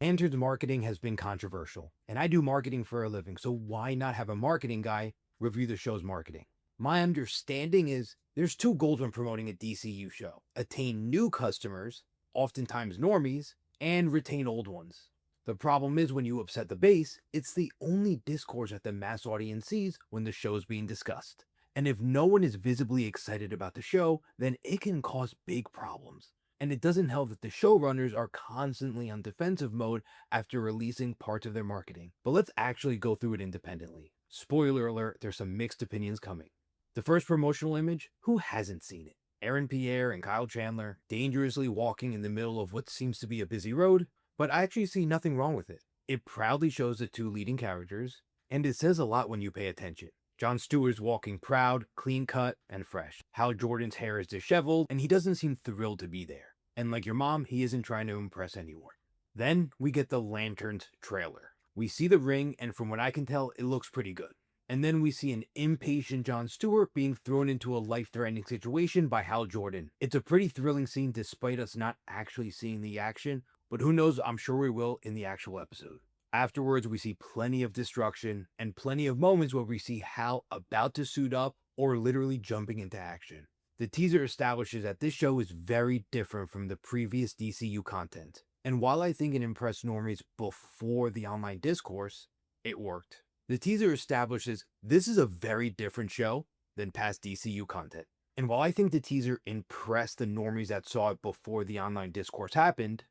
Lantern's marketing has been controversial, and I do marketing for a living, so why not have a marketing guy review the show's marketing? My understanding is there's two goals when promoting a DCU show: attain new customers, oftentimes normies, and retain old ones. The problem is when you upset the base, it's the only discourse that the mass audience sees when the show's being discussed. And if no one is visibly excited about the show, then it can cause big problems. And it doesn't help that the showrunners are constantly on defensive mode after releasing parts of their marketing. But let's actually go through it independently. Spoiler alert, there's some mixed opinions coming. The first promotional image, who hasn't seen it? Aaron Pierre and Kyle Chandler dangerously walking in the middle of what seems to be a busy road, but I actually see nothing wrong with it. It proudly shows the two leading characters, and it says a lot when you pay attention. Jon Stewart's walking proud, clean cut, and fresh. Hal Jordan's hair is disheveled, and he doesn't seem thrilled to be there. And like your mom, he isn't trying to impress anyone. Then we get the Lanterns trailer. We see the ring, and from what I can tell, it looks pretty good. And then we see an impatient Jon Stewart being thrown into a life-threatening situation by Hal Jordan. It's a pretty thrilling scene despite us not actually seeing the action, but who knows, I'm sure we will in the actual episode. Afterwards, we see plenty of destruction and plenty of moments where we see Hal about to suit up or literally jumping into action. The teaser establishes that this show is very different from the previous DCU content. And while I think it impressed normies before the online discourse, it worked. The teaser establishes this is a very different show than past DCU content. And while I think the teaser impressed the normies that saw it before the online discourse happened,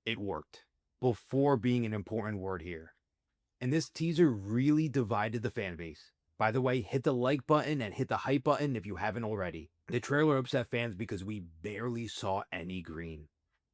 it worked. Before being an important word here. And this teaser really divided the fan base. By the way, hit the like button and hit the hype button if you haven't already. The trailer upset fans because we barely saw any green.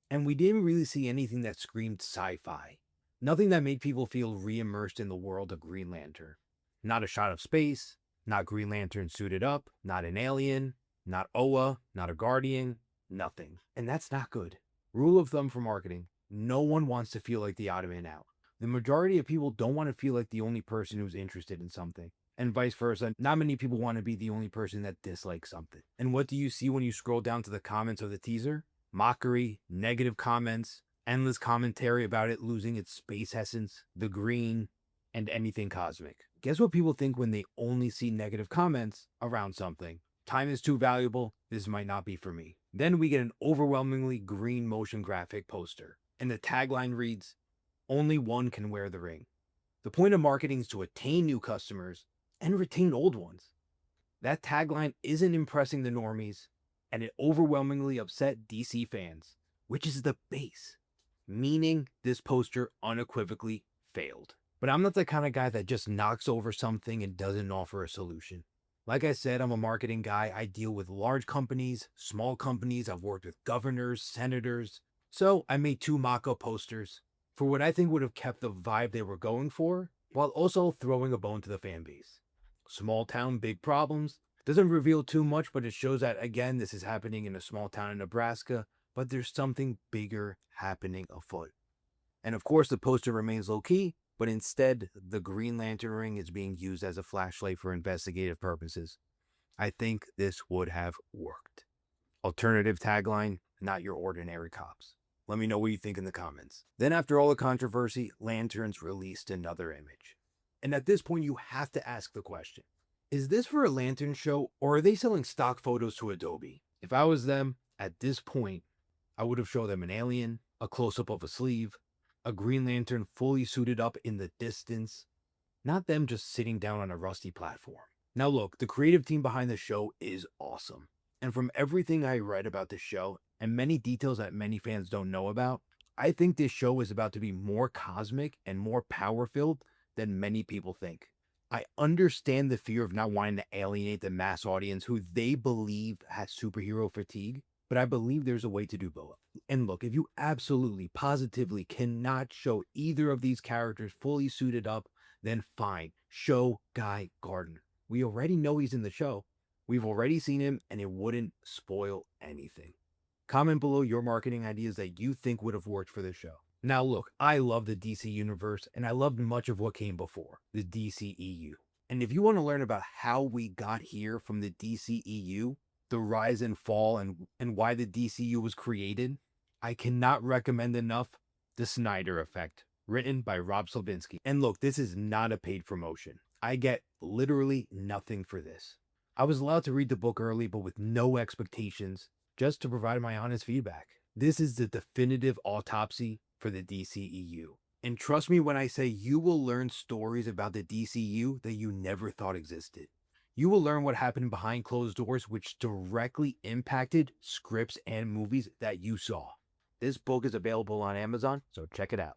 And we didn't really see anything that screamed sci-fi. Nothing that made people feel re-immersed in the world of Green Lantern. Not a shot of space, not Green Lantern suited up, not an alien, not Oa, not a Guardian, nothing. And that's not good. Rule of thumb for marketing: no one wants to feel like the odd man out. The majority of people don't want to feel like the only person who's interested in something. And vice versa, not many people want to be the only person that dislikes something. And what do you see when you scroll down to the comments of the teaser? Mockery, negative comments, endless commentary about it losing its space essence, the green, and anything cosmic. Guess what people think when they only see negative comments around something? Time is too valuable, this might not be for me. Then we get an overwhelmingly green motion graphic poster. And the tagline reads, "Only one can wear the ring." The point of marketing is to attain new customers and retain old ones. That tagline isn't impressing the normies, and it overwhelmingly upset DC fans, which is the base, meaning this poster unequivocally failed. But I'm not the kind of guy that just knocks over something and doesn't offer a solution. Like I said, I'm a marketing guy. I deal with large companies, small companies. I've worked with governors, senators. So I made two mock-up posters for what I think would have kept the vibe they were going for, while also throwing a bone to the fan base. Small town, big problems. Doesn't reveal too much, but it shows that, again, this is happening in a small town in Nebraska, but there's something bigger happening afoot. And of course, the poster remains low-key, but instead, the Green Lantern ring is being used as a flashlight for investigative purposes. I think this would have worked. Alternative tagline: not your ordinary cops. Let me know what you think in the comments. Then after all the controversy, Lanterns released another image. And at this point, you have to ask the question: is this for a Lantern show, or are they selling stock photos to Adobe? If I was them, at this point, I would have shown them an alien, a close-up of a sleeve, a Green Lantern fully suited up in the distance, not them just sitting down on a rusty platform. Now look, the creative team behind the show is awesome. And from everything I read about the show, and many details that many fans don't know about, I think this show is about to be more cosmic and more power-filled than many people think. I understand the fear of not wanting to alienate the mass audience who they believe has superhero fatigue, but I believe there's a way to do both. And look, if you absolutely, positively cannot show either of these characters fully suited up, then fine, show Guy Gardner. We already know he's in the show. We've already seen him, and it wouldn't spoil anything. Comment below your marketing ideas that you think would have worked for this show. Now look, I love the DC universe, and I loved much of what came before, the DCEU. And if you want to learn about how we got here from the DCEU, the rise and fall, and why the DCU was created, I cannot recommend enough The Snyder Effect written by Rob Slavinsky. And look, this is not a paid promotion. I get literally nothing for this. I was allowed to read the book early, but with no expectations, just to provide my honest feedback. This is the definitive autopsy for the DCEU. And trust me when I say you will learn stories about the DCU that you never thought existed. You will learn what happened behind closed doors, which directly impacted scripts and movies that you saw. This book is available on Amazon, so check it out.